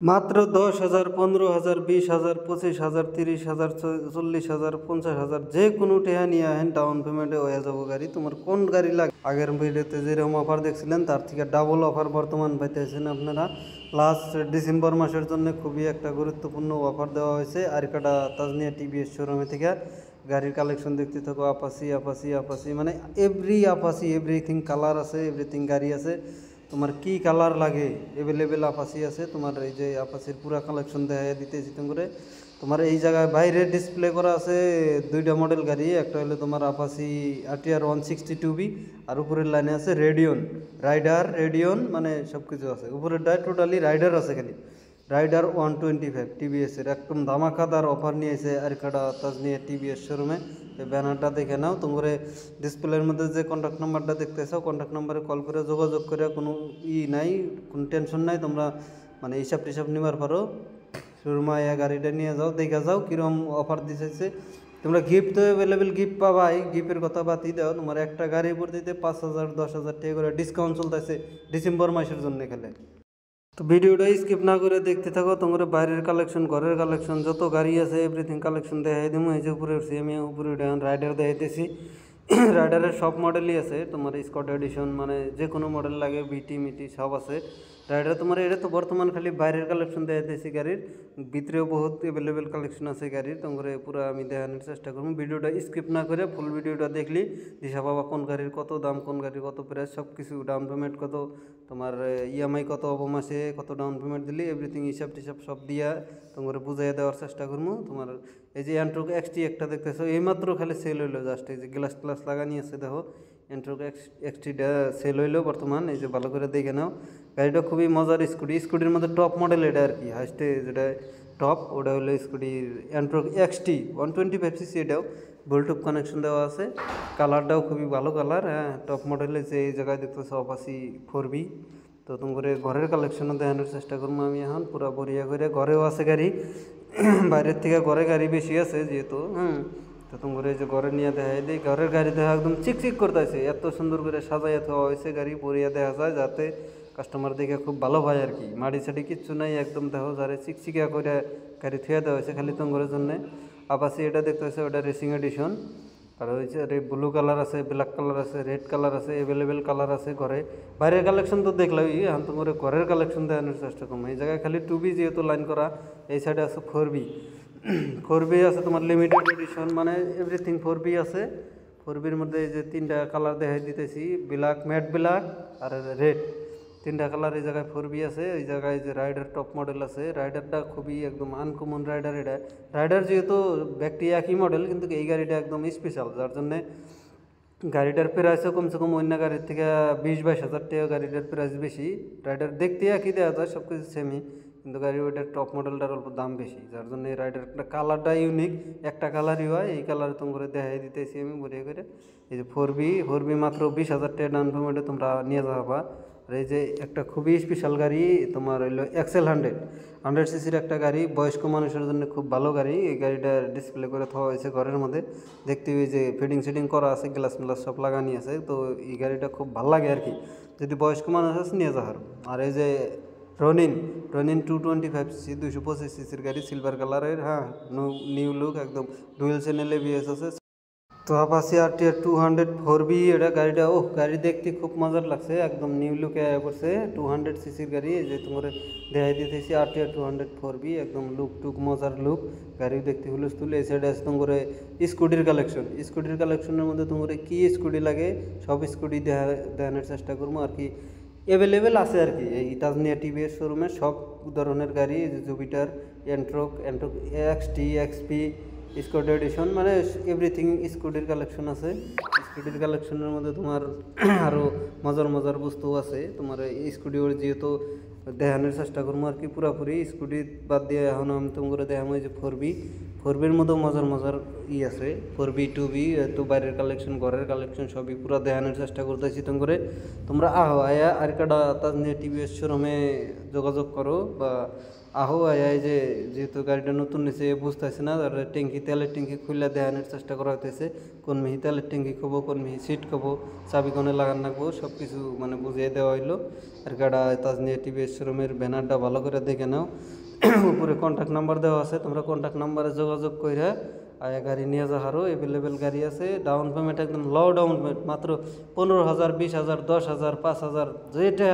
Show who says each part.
Speaker 1: मात्र 10,000 15,000 20,000 25,000 30,000 40,000 50,000 যে কোনো টেহা নিয়ে আহেন ডাউন পেমেন্টে হয়ে যাবো গাড়ি। তোমার কোন গাড়ি লাগে? আগের ভিডিওতে যেরকম অফার দেখছিলেন তার থেকে ডাবল অফার বর্তমান পাইতেছেন আপনারা। লাস্ট ডিসেম্বর মাসের জন্য খুবই একটা গুরুত্বপূর্ণ অফার দেওয়া হয়েছে আরিকাটা তাজনিয়া টিভিএস শোরুমে থেকে। গাড়ির কালেকশন দেখতে থাকো, আপাসি মানে আপাসি এভরিথিং কালার আছে, এভরিথিং গাড়ি আছে। তোমার কি কালার লাগে এভেলেবেল আপাসি আছে। তোমার এই যে আপাসির পুরা কালেকশন দেখা দিতেছি করে। তোমার এই জায়গায় বাইরে ডিসপ্লে করা আছে দুইটা মডেল গাড়ি, একটা হলো তোমার আপাসি RTR 162B আর উপরের লাইনে আছে রেডিয়ন মানে সব কিছু আছে। উপরের ডায় টোটালি রাইডার আছে, খালি রাইডার 125 টিভিএসের একদম ধামাকাদার অফার নিয়েছে আরিকাটা তাজনিয়া টিভিএস শোরুমে। এই ব্যানারটা দেখে নাও। তোমরা ডিসপ্লের মধ্যে যে কন্ট্যাক্ট নাম্বারটা দেখতেছো কন্ট্যাক্ট নাম্বারে কল করে যোগাযোগ করে কোনো নাই, কোনো টেনশন নাই। তোমরা মানে হিসাব টিসাব নিবার পারো। শোরুমে গাড়িটা নিয়ে যাও, দেখা যাও কীরকম অফার দিতেছে। তোমরা গিফট তো অ্যাভেলেবেল গিফট পাবা। এই গিফটের কথা বাতি দাও, তোমার একটা গাড়ির উপর দিতে 5,000 10,000 টাকা করে ডিসকাউন্ট চলতেছে ডিসেম্বর মাসের জন্য খেলে। তো ভিডিওটা স্কিপ না করে দেখতে থাকো। তোমরা বাইরের কালেকশন, ঘরের কালেকশন, যত গাড়ি আছে এভরিথিং কালেকশন দেখাই দেবো। এই যে উপরে উঠছি আমি, উপরে উঠে রাইডার দেখাইতেছি। রাইডারের সব মডেলই আছে, তোমার স্কট এডিশন মানে যে কোনো মডেল লাগে, বিটি মিটি সব আছে রাইডার। তোমার এটা তো বর্তমান খালি বাইরের কালেকশন দেখাইতেছি, গাড়ির ভিতরেও বহুত অ্যাভেলেবেল কালেকশন আছে গাড়ির। তোমরা পুরো আমি দেখানোর চেষ্টা করবো। ভিডিওটা স্কিপ না করে ফুল ভিডিওটা দেখলি দিশা বাবা কোন গাড়ির কত দাম, কোন গাড়ির কত প্রাইস, সব কিছু ডাউন পেমেন্ট কত, তোমার EMI কত অবমাসে কত ডাউন পেমেন্ট দিলি এভরিথিং হিসাব টিসাব সব দিয়া তোমরা বুঝাই দেওয়ার চেষ্টা করবো। তোমার এই যে এন্ট্রোক XT একটা দেখতেছো এইমাত্র খালি সেল হইলো, জাস্ট এই যে গ্লাস ট্লাস লাগানি আছে দেখো। এন্ট্রোক XTটা সেল হইলো বর্তমান, এই যে ভালো করে দেখে নাও। গাড়িটা খুবই মজার স্কুটির মধ্যে টপ মডেল এটা আর কি, হাইস্টে যেটা টপ ওটা হলো স্কুটির এন্ট্রোক XT 125cc। এটাও ব্লুটুথ কানেকশন দেওয়া আছে, কালারটাও খুবই ভালো কালার। হ্যাঁ, টপ মডেলের যে এই জায়গায় দেখতেছো আপাসি 4B। তো তোমার ঘরের কালেকশনও দেখানোর চেষ্টা করবো আমি এখন পুরা বরিয়া করে। ঘরেও আছে গাড়ি, বাইরের থেকে ঘরে গাড়ি বেশি আছে যেহেতু। তো তোমার এই যে ঘরে নিয়ে দেখাই দিই। ঘরের গাড়ি দেখা একদম চিকচিক করতেছে, এত সুন্দর করে সাজাইয়া দেওয়া হয়েছে গাড়ি, বরিয়া দেখা যায় যাতে কাস্টমার দেখে খুব ভালো হয় আর কি। মাড়ি সাড়ি কিচ্ছু নাই, একদম দেখো যারে চিকচিকা করে গাড়ি থুয়ে দেওয়া হয়েছে খালি তোমার জন্যে। আপাসি এটা দেখতে হচ্ছে ওটা রেসিং এডিশন। আর হয়েছে ব্লু কালার আছে, ব্ল্যাক কালার আছে, রেড কালার আছে, অ্যাভেলেবেল কালার আছে ঘরে। বাইরের কালেকশন তো দেখলাম, এখন তোমার ঘরের কালেকশন দেখানোর চেষ্টা করবো। এই জায়গায় খালি 2B যেহেতু লাইন করা, এই সাইডে আছে 4B আছে তোমার লিমিটেড এডিশন মানে এভরিথিং 4B আছে। 4Bর মধ্যে এই যে তিনটা কালার দেখাই দিতেছি, ব্ল্যাক, ম্যাট ব্ল্যাক আর রেড, তিনটা কালার এই জায়গায় 4B আছে। এই জায়গায় যে রাইডার টপ মডেল আছে, রাইডারটা খুবই একদম আনকমন রাইডার। এটা রাইডার যেহেতু ব্যক্তি একই মডেল, কিন্তু এই গাড়িটা একদম স্পেশাল, যার জন্যে গাড়িটার প্রাইসও কমসে কম অন্য গাড়ির থেকে 20-22 হাজার টাকা গাড়িটার প্রাইস বেশি। রাইডার দেখতে একই দেওয়া যায়, সব কিছু সেমই, কিন্তু গাড়ির ওইটার টপ মডেলটার অল্প দাম বেশি, যার জন্য এই রাইডারটা কালারটা ইউনিক, একটা কালারই হয়। এই কালার তোমরা দেখাই দিতেছি আমি বলিয়ে করে। এই যে 4B মাত্র 20,000 টাকা ডাউন পেমেন্টে তোমরা নিয়ে যাবা। আর এই যে একটা খুবই স্পেশাল গাড়ি তোমার হইলো XL 100cc একটা গাড়ি, বয়স্ক মানুষের জন্য খুব ভালো গাড়ি। এই গাড়িটা ডিসপ্লে করে থাকা হয়েছে ঘরের মধ্যে, দেখতে ওই যে ফিটিং করা আছে, গ্লাস মিলাস সব লাগানি আছে। তো এই গাড়িটা খুব ভালো লাগে আর কি, যদি বয়স্ক মানুষ আছে নিয়ে যাওয়ার। আর এই যে রনিন 225cc 225cc গাড়ি, সিলভার কালারের। হ্যাঁ, নিউ লুক একদম, ডুয়েল চ্যানেল ABS আছে। তো আপাসি RTR 200 4B এটা গাড়িটা, গাড়ি দেখতে খুব মজার লাগছে, একদম নিউ লুকে করছে। 200cc গাড়ি, এই যে তোমার দেখাই দিতেছি RTR 200 4B, একদম লুক টুক মজার লুক, গাড়ি দেখতে হুলস্থুল। এই সাইডে আছে তোমার স্কুটির কালেকশনের মধ্যে তোমার কি স্কুটি লাগে সব স্কুটি দেখানোর চেষ্টা করবো আর কি। অ্যাভেলেবেল আছে আর কি এই তাজনিয়া টিভিএস শোরুমে সব ধরনের গাড়ি, Jupiter, Ntorq XT XP scoot edition মানে এভরিথিং স্কুটির কালেকশন আছে। স্কুটির কালেকশনের মধ্যে তোমার আরও মজার বস্তু আছে। তোমার এই স্কুটি ওর যেহেতু দেখানোর চেষ্টা করবো আর কি পুরাপুরি। স্কুটি বাদ দিয়ে এখন আমি তোমাকে দেখাবো এই যে 4Bর মধ্যেও মজার আছে। 4B 2B তো বাইরের কালেকশন, ঘরের কালেকশন সবই পুরো দেখানোর চেষ্টা করতেছি। তোমরা আহো আয়া আরিকাটা তাজনিয়া টিভিএস শোরুমে যোগাযোগ করো বা আহো এই যে যেহেতু গাড়িটা নতুন নিছে বুঝতেছে না, আর ট্যাঙ্কি তেলের ট্যাঙ্কি খুলে দেওয়ানোর চেষ্টা করা হইতেছে, কোন মিহি তেলের ট্যাঙ্কি খাবো, কোন মিহি সিট খাবো, চাবি কোনে লাগান রাখবো, সব কিছু মানে বুঝিয়ে দেওয়া হইলো। আর গাড়া তাজনিয়া টিভিএস শোরুমের ব্যানারটা ভালো করে দেখে নাও, উপরে কন্ট্যাক্ট নাম্বার দেওয়া আছে, তোমরা কন্ট্যাক্ট নাম্বারে যোগাযোগ করে আয়া গাড়ি নিয়ে যা হারো। অ্যাভেলেবেল গাড়ি আছে, ডাউন পেমেন্ট একদম লো ডাউন পেমেন্ট, মাত্র 15,000, 20,000, 10,000, 5,000, যেটা